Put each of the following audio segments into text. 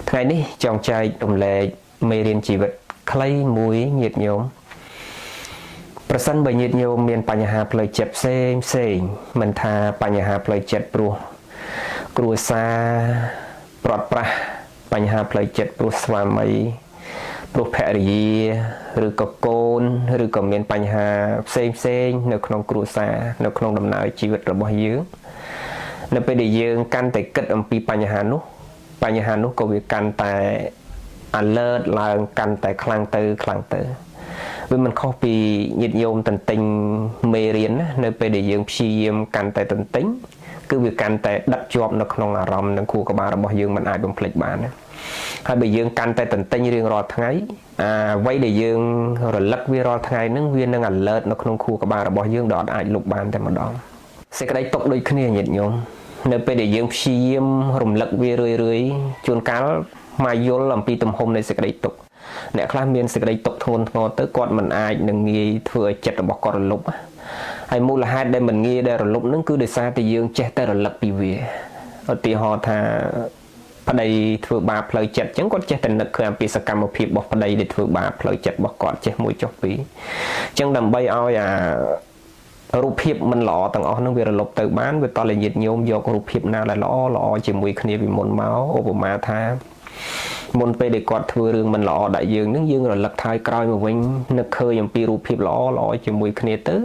ថ្ងៃនេះចង់ចែករំលែកមេរៀនជីវិតខ្លីមួយញាតិញោមប្រសិនបើញាតិញោមមានបញ្ហាផ្លូវចិត្តផ្សេងមិនថាបញ្ហាផ្លូវចិត្តព្រោះគ្រួសារប្រត់ប្រាស់បញ្ហាផ្លូវចិត្តព្រោះស្វាមីព្រោះភរិយាឬក៏កូនឬក៏មានបញ្ហាផ្សេងនៅក្នុងគ្រួសារនៅក្នុងដំណើរជីវិតរបស់យើងនៅពេលដែលយើងកាន់តែគិតអំពីបញ្ហានោះក៏វាកាន់តែ alert ឡើងកាន់តែខ្លាំងទៅវាមិនខុសពីញាតិញោមតន្ទិញមេរៀនណានៅពេលដែលយើងព្យាយាមកាន់តែតន្ទិញគឺវាកាន់តែដិតជាប់នៅក្នុងអារម្មណ៍និងខួរក្បាលរបស់យើងមិនអាចបំភ្លេចបានណាហើយបើយើងកាន់តែតន្ទិញរៀងរាល់ថ្ងៃអ្វីដែលយើងរលឹកវារាល់ថ្ងៃហ្នឹងវានឹង alert នៅក្នុងខួរក្បាលរបស់យើងដែលអាចលុបបានតែម្ដងសេចក្តីទុកដូចគ្នាញាតិញោមនៅពេលដែលយើងព្យាយាមរំលឹកវារឿយជួនកាលមកយល់អំពីទំហំនៃសេចក្តីទុកអ្នកខ្លះមានសេចក្តីទុកធ្ងន់ធ្ងរទៅគាត់មិនអាចនឹងងាយធ្វើឲ្យចិត្តរបស់គាត់រលុបហើយមូលហេតុដែលមិនងាយដែលរលុបហ្នឹងគឺដោយសារតែយើងចេះតែរលឹកពីវាឧទាហរណ៍ថាប្តីធ្វើបាបផ្លូវចិត្តអញ្ចឹងគាត់ចេះតែនឹកឃើញអំពីសកម្មភាពរបស់ប្តីដែលធ្វើបាបផ្លូវចិត្តរបស់គាត់ចេះមួយចុះពីរអញ្ចឹងដើម្បីឲ្យរូបភាពមិនល្អទាំងអស់ហ្នឹងវារលប់ទៅបានវាតលញាតិញោមយករូបភាពណាដែលល្អជាមួយគ្នាពីមុនមកឧបមាថាមុនពេលដែលគាត់ធ្វើរឿងមិនល្អដាក់យើងហ្នឹងយើងរលឹកថយក្រោយមកវិញនឹកឃើញអំពីរូបភាពល្អជាមួយគ្នាទៅ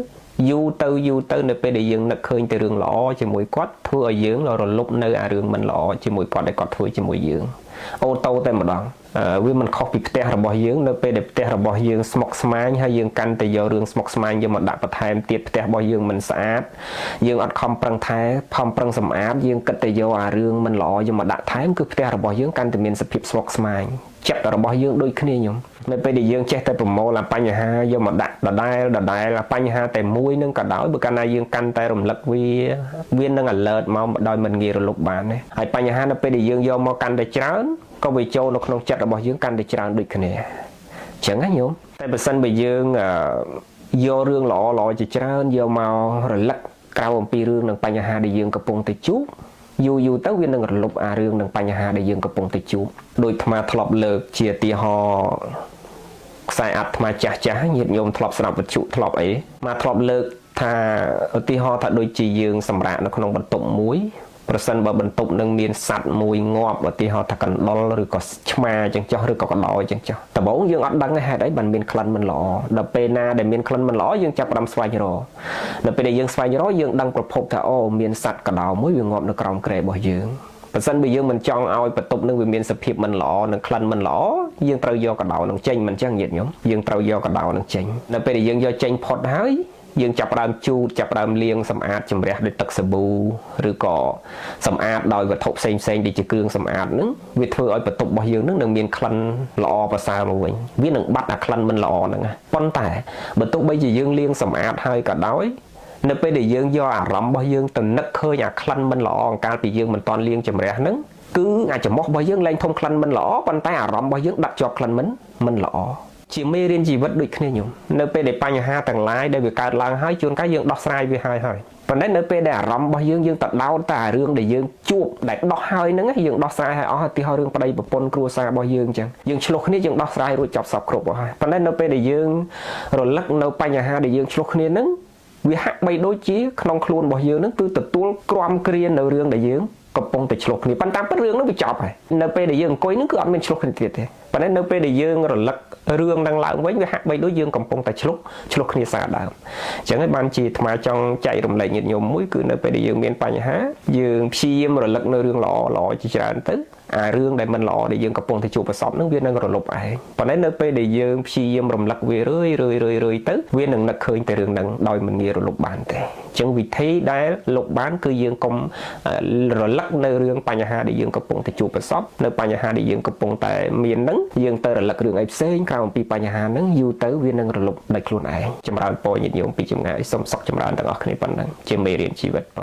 យូរទៅនៅពេលដែលយើងនឹកឃើញតែរឿងល្អជាមួយគាត់ធ្វើឲ្យយើងរលប់នៅអារឿងមិនល្អជាមួយគាត់ដែលគាត់ធ្វើជាមួយយើងអូតូតែម្ដងវាមិនខុសពីផ្ទះរបស់យើងនៅពេលដែលផ្ទះរបស់យើងស្មុគស្មាញហើយយើងកាន់តែយករឿងស្មុគស្មាញយកមកដាក់បន្ថែមទៀតផ្ទះរបស់យើងមិនស្អាតយើងអត់ខំប្រឹងថែខំប្រឹងសម្អាតយើងគិតតែយកអារឿងមិនល្អយកមកដាក់ថែមគឺផ្ទះរបស់យើងកាន់តែមានសភាពស្មុគស្មាញចិត្តរបស់យើងដូចគ្នាញោមនៅពេលដែលយើងចេះតែប្រមូលអាបញ្ហាយកមកដាក់ដដែលអាបញ្ហាតែមួយនឹងក៏ដោយបើកាលណាយើងកាន់តែរំលឹកវានឹង alert មកដោយមិនងាយរលុបបានទេហើយបញ្ហានៅពេលដែលយើងយកមកកាន់តែច្រើនក៏វាចូលនៅក្នុងចិត្តរបស់យើងកាន់តែច្រើនដូចគ្នាអញ្ចឹងណាញោមតែបើសិនបើយើងយករឿងល្អជាច្រើនយកមករលឹកក្រៅអំពីរឿងនិងបញ្ហាដែលយើងកំពុងតែជួបយូរទៅវានឹងរលុបអារឿងនិងបញ្ហាដែលយើងកំពុងតែជួបដោយអាត្មាធ្លាប់លើកជាឧទាហរណ៍ខ្សែអាត្មាចាស់ញាតិញោមធ្លាប់ស្ដាប់វិទ្យុធ្លាប់អីមកធ្លាប់លើកថាឧទាហរណ៍ថាដូចជាយើងសម្រាកនៅក្នុងបន្ទប់មួយប្រសិនបើបន្ទប់នឹងមានសត្វមួយងាប់ឧទាហរណ៍ថាកណ្ដុរឬក៏ឆ្មាចឹងចុះឬក៏កណ្ដោចឹងចុះដំបូងយើងអត់ដឹងហេតុអីបានមានក្លិនមិនល្អដល់ពេលណាដែលមានក្លិនមិនល្អយើងចាប់ផ្ដើមស្វែងរកដល់ពេលដែលយើងស្វែងរកយើងដឹងប្រភពថាអូមានសត្វកណ្ដោមួយវាងាប់នៅក្រោមគ្រែរបស់យើងបើសិនបើយើងមិនចង់ឲ្យបន្ទប់នឹងវាមានសភាពមិនល្អនិងក្លិនមិនល្អយើងត្រូវយកកណ្ដោនឹងចេញមិនចឹងញាតិញោមយើងត្រូវយកកណ្ដោនឹងចេញនៅពេលដែលយើងយកចេញផុតហើយយើងចាប់ផ្ដើមជូតចាប់ផ្ដើមលាងសម្អាតជំរះដោយទឹកសាប៊ូឬក៏សម្អាតដោយវត្ថុផ្សេងដូចជាគ្រឿងសម្អាតហ្នឹងវាធ្វើឲ្យបន្ទប់របស់យើងនឹងមានក្លិនល្អប្រសើរមកវិញវានឹងបាត់អាក្លិនមិនល្អហ្នឹងប៉ុន្តែបើទោះបីជាយើងលាងសម្អាតហើយក៏ដោយនៅពេលដែលយើងយកអារម្មណ៍របស់យើងទៅនឹកឃើញអាក្លិនមិនល្អអង្កាលពីយើងមិនតន់លាងជំរះហ្នឹងគឺអាចចំោះរបស់យើងលែងធំក្លិនមិនល្អប៉ុន្តែអារម្មណ៍របស់យើងដាក់ជាប់ក្លិនមិនល្អជាមេរៀនជីវិតដូចគ្នាញោមនៅពេលដែលបញ្ហាទាំងឡាយដែលវាកើតឡើងហើយជួនកាលយើងដោះស្រាយវាហើយប៉ុន្តែនៅពេលដែលអារម្មណ៍របស់យើងទៅដោតតែរឿងដែលយើងជួបដែលដោះហើយហ្នឹងយើងដោះស្រាយឲ្យអស់ឧទាហរណ៍រឿងប្តីប្រពន្ធគ្រួសាររបស់យើងអញ្ចឹងយើងឆ្លោះគ្នាយើងដោះស្រាយរួចចប់សពគ្រប់ហើយប៉ុន្តែនៅពេលដែលយើងរលឹកនៅបញ្ហាដែលយើងឆ្លោះគ្នាហ្នឹងវាហាក់បីដូចជាក្នុងខ្លួនរបស់យើងហ្នឹងគឺទទួលក្រំគ្រានៅរឿងដែលយើងកំពុងតែឆ្លោះគ្នាប៉ុន្តែពិតរឿងហ្នឹងវាចប់ហើយនៅពេលដែលយើងអង្គុយហ្នឹងគឺអត់មានឆ្លោះគ្នាទៀតទេប៉ុន្តែនៅពេលដែលយើងរលឹករឿងហ្នឹងឡើងវិញវាហាក់បីដូចយើងកំពុងតែឆ្លោះគ្នាសារដើមអញ្ចឹងហើយបានជាអាត្មាចង់ចែករំលែកញាតិញោមមួយគឺនៅពេលដែលយើងមានបញ្ហាយើងព្យាយាមរលឹកនៅរឿងល្អជាច្រើនទៅអារឿងដែលមិនល្អដែលយើងកំពុងតែជួបប្រសពហ្នឹងវានឹងរលប់ឯងប៉ុន្តែនៅពេលដែលយើងព្យាយាមរំលឹកវារឿយទៅវានឹងនឹកឃើញតែរឿងហ្នឹងដោយមិនងាយរលប់បានទេអញ្ចឹងវិធីដែលលុបបានគឺយើងកុំរលឹកនៅរឿងបញ្ហាដែលយើងកំពុងតែជួបប្រសពនៅបញ្ហាដែលយើងកំពុងតែមានហ្នឹងយើងទៅរលឹករឿងអីផ្សេងក្រៅអំពីបញ្ហាហ្នឹងយូរទៅវានឹងរលប់ដោយខ្លួនឯងចម្រើនពរញាតិញោមពីចម្ងាយសូមសុខចម្រើនទាំងអស់គ្នាប៉ុណ្ណឹងជាមេរៀនជីវិត